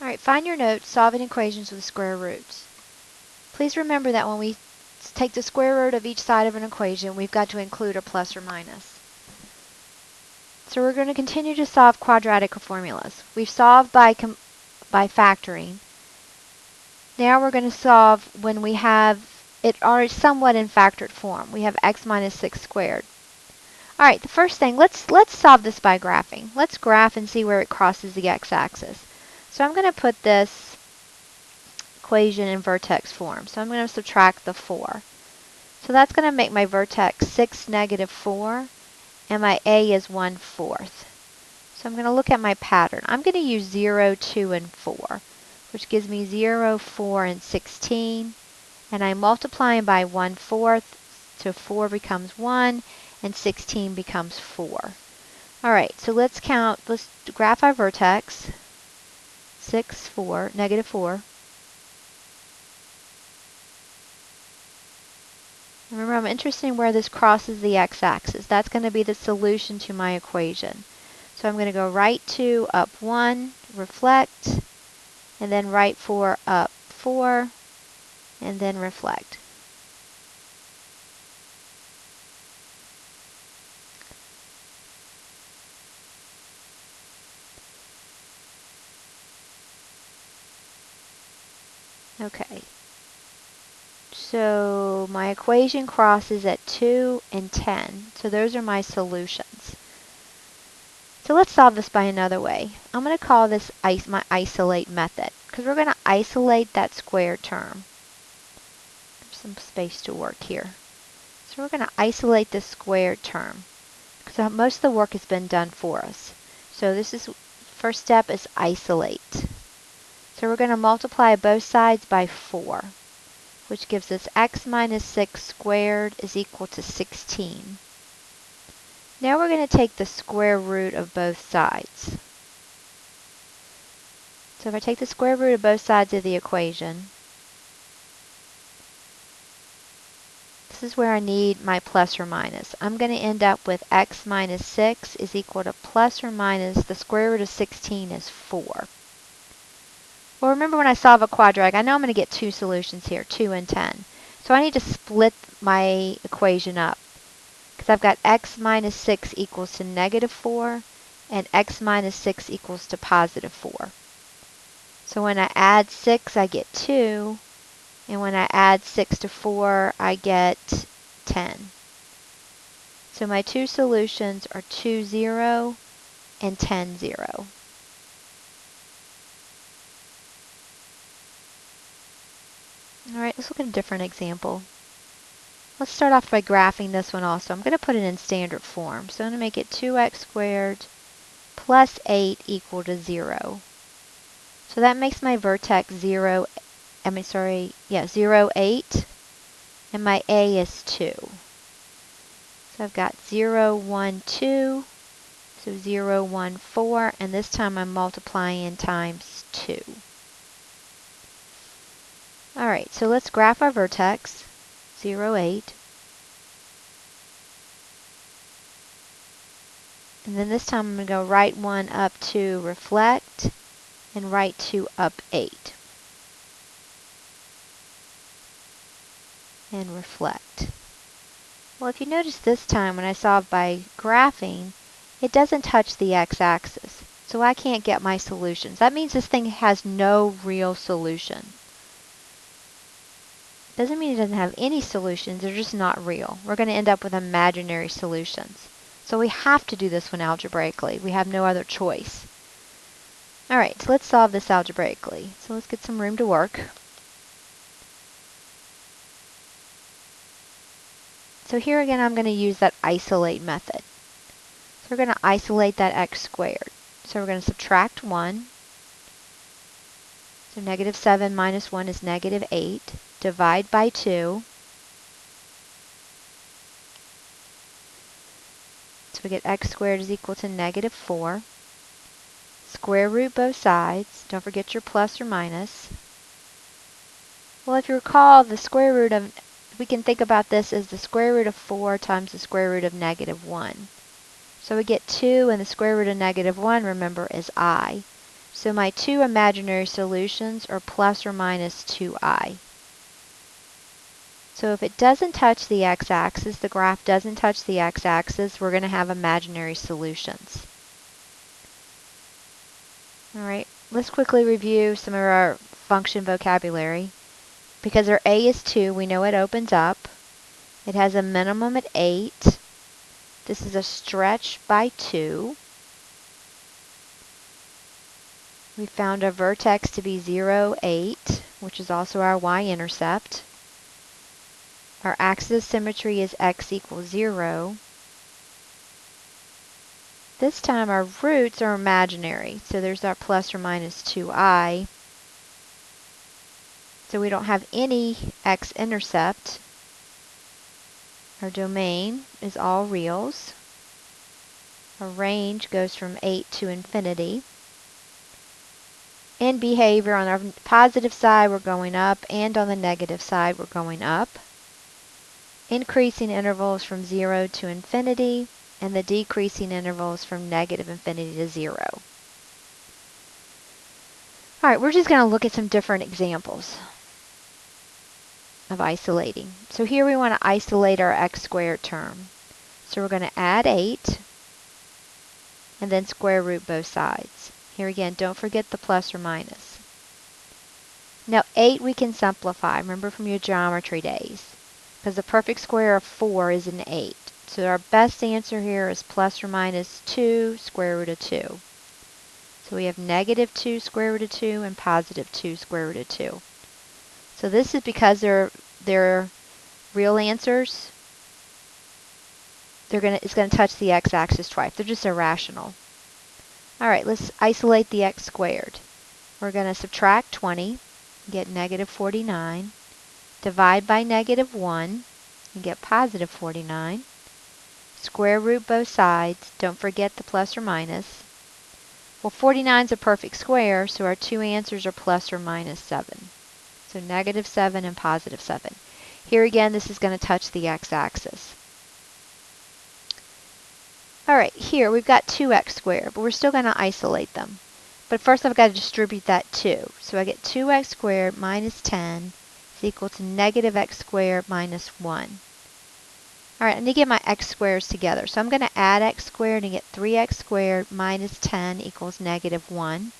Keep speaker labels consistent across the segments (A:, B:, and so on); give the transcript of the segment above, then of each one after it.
A: Alright, find your notes, solving equations with square roots. Please remember that when we take the square root of each side of an equation, we've got to include a plus or minus. So we're going to continue to solve quadratic formulas. We've solved by factoring. Now we're going to solve when we have it already somewhat in factored form. We have x minus 6 squared. Alright, the first thing, let's solve this by graphing. Let's graph and see where it crosses the x-axis. So I'm going to put this equation in vertex form. So I'm going to subtract the 4. So that's going to make my vertex 6, negative 4, and my a is 1/4. So I'm going to look at my pattern. I'm going to use 0, 2, and 4, which gives me 0, 4, and 16. And I'm multiplying by 1/4, so 4 becomes 1, and 16 becomes 4. Alright, so let's graph our vertex. 6, 4, negative 4. Remember, I'm interested in where this crosses the x-axis. That's going to be the solution to my equation. So I'm going to go right 2, up 1, reflect, and then right 4, up 4, and then reflect. Okay. So my equation crosses at 2 and 10. So those are my solutions. So let's solve this by another way. I'm going to call this my isolate method, because we're going to isolate that square term. There's some space to work here. So we're going to isolate the squared term, because most of the work has been done for us. So first step is isolate. So we're going to multiply both sides by 4. Which gives us x minus 6 squared is equal to 16. Now we're going to take the square root of both sides. So if I take the square root of both sides of the equation, this is where I need my plus or minus. I'm going to end up with x minus 6 is equal to plus or minus the square root of 16 is 4. Well, remember when I solve a quadratic, I know I'm going to get two solutions here, 2 and 10. So I need to split my equation up, because I've got x minus 6 equals to negative 4, and x minus 6 equals to positive 4. So when I add 6, I get 2, and when I add 6 to 4, I get 10. So my two solutions are 2, 0, and 10, 0. Alright, let's look at a different example. Let's start off by graphing this one also. I'm going to put it in standard form. So I'm going to make it 2x squared plus 8 equal to 0. So that makes my vertex 0, 8, and my a is 2. So I've got 0, 1, 2, so 0, 1, 4, and this time I'm multiplying times 2. Alright, so let's graph our vertex, 0, 8. And then this time I'm going to go right 1 up 2, reflect, and right 2 up 8. And reflect. Well, if you notice this time when I solve by graphing, it doesn't touch the x-axis. So I can't get my solutions. That means this thing has no real solution. Doesn't mean it doesn't have any solutions, they're just not real. We're going to end up with imaginary solutions. So we have to do this one algebraically. We have no other choice. Alright, so let's solve this algebraically. So let's get some room to work. So here again I'm going to use that isolate method. So we're going to isolate that x squared. So we're going to subtract 1. So negative 7 minus 1 is negative 8. Divide by 2. So we get x squared is equal to negative 4. Square root both sides. Don't forget your plus or minus. Well, if you recall, the square root of, we can think about this as the square root of 4 times the square root of negative 1. So we get 2, and the square root of negative 1, remember, is I. So my two imaginary solutions are plus or minus 2i. So if it doesn't touch the x-axis, the graph doesn't touch the x-axis, we're going to have imaginary solutions. All right, let's quickly review some of our function vocabulary. Because our a is 2, we know it opens up. It has a minimum at 8. This is a stretch by 2. We found our vertex to be 0, 8, which is also our y-intercept. Our axis of symmetry is x equals 0. This time our roots are imaginary, so there's our plus or minus 2i. So we don't have any x-intercept. Our domain is all reals. Our range goes from 8 to infinity. In behavior, on our positive side, we're going up, and on the negative side, we're going up. Increasing intervals from 0 to infinity, and the decreasing intervals from negative infinity to 0. All right, we're just going to look at some different examples of isolating. So here we want to isolate our x squared term. So we're going to add 8, and then square root both sides. Here again, don't forget the plus or minus. Now 8 we can simplify, remember from your geometry days, because the perfect square of 4 is an 8. So our best answer here is plus or minus 2 square root of 2. So we have negative 2 square root of 2 and positive 2 square root of 2. So this is because they're real answers. It's going to touch the x-axis twice. They're just irrational. All right, let's isolate the x squared. We're going to subtract 20, get negative 49. Divide by negative 1 and get positive 49. Square root both sides. Don't forget the plus or minus. Well, 49 is a perfect square, so our two answers are plus or minus 7. So negative 7 and positive 7. Here again, this is going to touch the x-axis. All right, here we've got 2x squared, but we're still going to isolate them. But first I've got to distribute that 2. So I get 2x squared minus 10 is equal to negative x squared minus 1. All right, I need to get my x squares together. So I'm going to add x squared and get 3x squared minus 10 equals negative 1.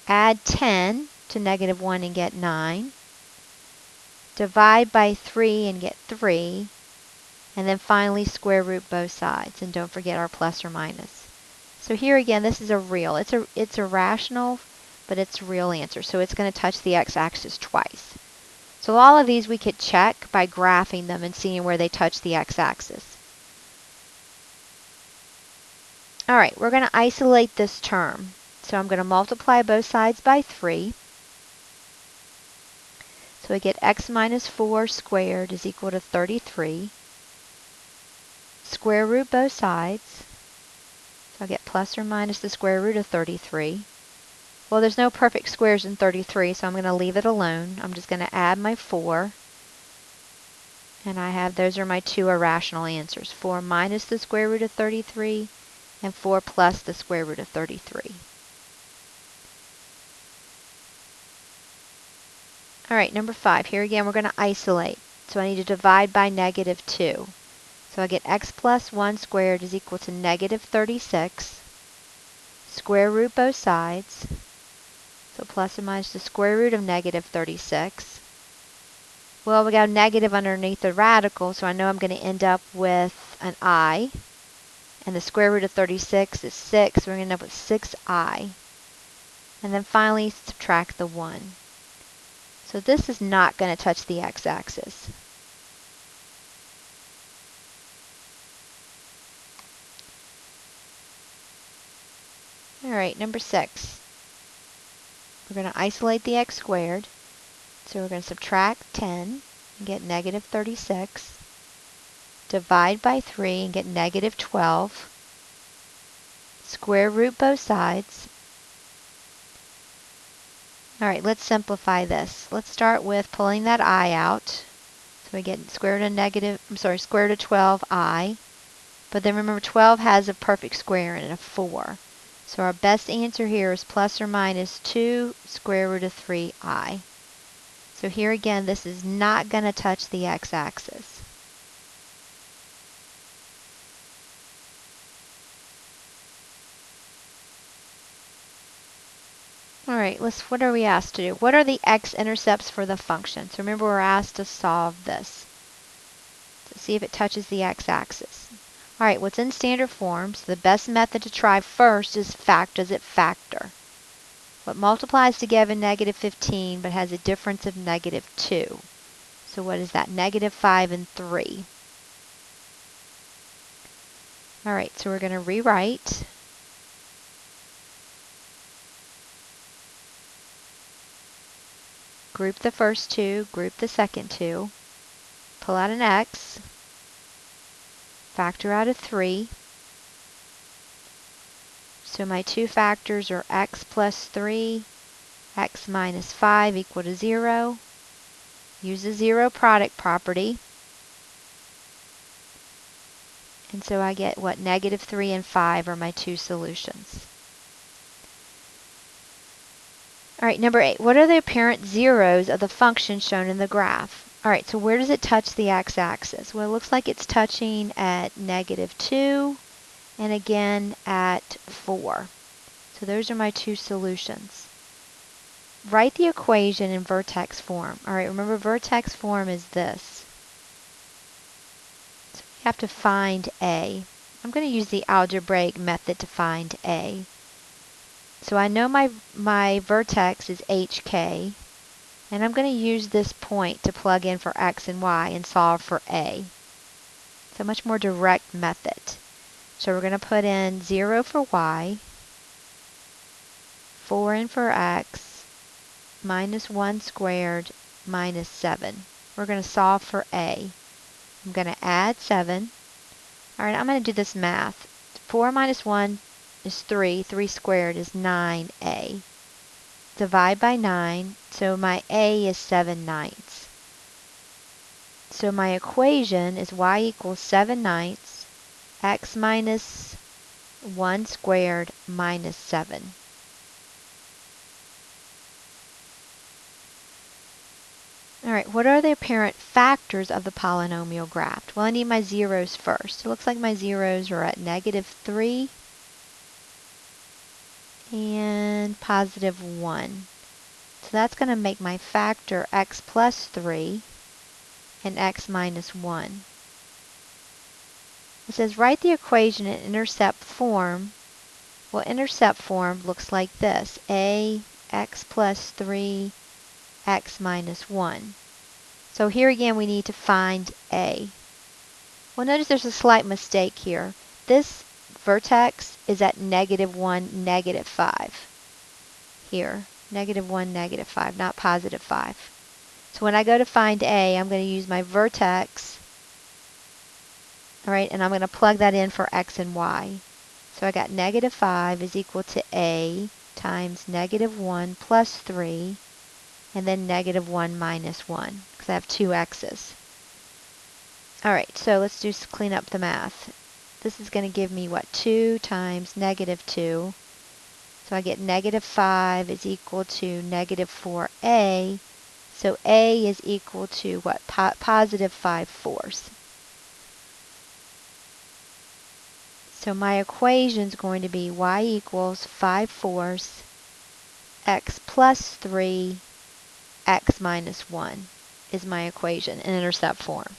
A: Add 10 to negative 1 and get 9. Divide by 3 and get 3. And then finally square root both sides. And don't forget our plus or minus. So here again, this is a real. It's a rational, but it's a real answer. So it's going to touch the x-axis twice. So all of these we could check by graphing them and seeing where they touch the x-axis. All right, we're going to isolate this term. So I'm going to multiply both sides by 3. So we get x minus 4 squared is equal to 33. Square root both sides. So I'll get plus or minus the square root of 33. Well, there's no perfect squares in 33, so I'm going to leave it alone. I'm just going to add my 4. And those are my two irrational answers. 4 minus the square root of 33 and 4 plus the square root of 33. All right, number 5. Here again, we're going to isolate. So I need to divide by negative 2. So I get x plus 1 squared is equal to negative 36. Square root both sides. So plus or minus the square root of negative 36. Well, we got a negative underneath the radical, so I know I'm going to end up with an I. And the square root of 36 is 6, so we're going to end up with 6i. And then finally subtract the 1. So this is not going to touch the x-axis. All right, number 6. We're going to isolate the x squared. So we're going to subtract 10 and get negative 36. Divide by 3 and get negative 12. Square root both sides. All right, let's simplify this. Let's start with pulling that I out. So we get square root of 12i. But then remember 12 has a perfect square in it, a 4. So our best answer here is plus or minus 2 square root of 3i. So here again, this is not going to touch the x-axis. All right, what are we asked to do? What are the x-intercepts for the function? So remember, we're asked to solve this to see if it touches the x-axis. All right, what's in standard form? So the best method to try first is does it factor? What multiplies together negative 15 but has a difference of negative 2? So what is that? Negative 5 and 3. All right, so we're going to rewrite. Group the first two, group the second two. Pull out an x. Factor out of 3. So my two factors are x plus 3, x minus 5 equal to 0. Use the zero product property. And so I get what? Negative 3 and 5 are my two solutions. All right, number 8. What are the apparent zeros of the function shown in the graph? All right, so where does it touch the x-axis? Well, it looks like it's touching at negative 2 and again at 4. So those are my two solutions. Write the equation in vertex form. All right, remember vertex form is this. So we have to find A. I'm going to use the algebraic method to find A. So I know my vertex is HK, and I'm going to use this point to plug in for X and Y and solve for A. It's a much more direct method. So we're going to put in 0 for Y, 4 in for X, minus 1 squared, minus 7. We're going to solve for A. I'm going to add 7. All right, I'm going to do this math. 4 minus 1 is 3. 3 squared is 9a. Divide by 9, so my a is 7/9. So my equation is y equals 7/9 x minus 1 squared minus 7. All right, what are the apparent factors of the polynomial graph? Well, I need my zeros first. It looks like my zeros are at negative 3 and positive 1. So that's going to make my factor x plus 3 and x minus 1. It says write the equation in intercept form. Well, intercept form looks like this. A, x plus 3, x minus 1. So here again we need to find A. Well, notice there's a slight mistake here. This vertex is at negative 1, negative 5. Here, negative 1, negative 5, not positive 5. So when I go to find A, I'm going to use my vertex, all right, and I'm going to plug that in for x and y. So I got negative 5 is equal to A times negative 1 plus 3, and then negative 1 minus 1, because I have two x's. All right, so let's just clean up the math. This is going to give me, what, 2 times negative 2. So I get negative 5 is equal to negative 4a. So a is equal to, what, positive 5/4. So my equation is going to be y equals 5/4 x plus 3 x minus 1 is my equation in intercept form.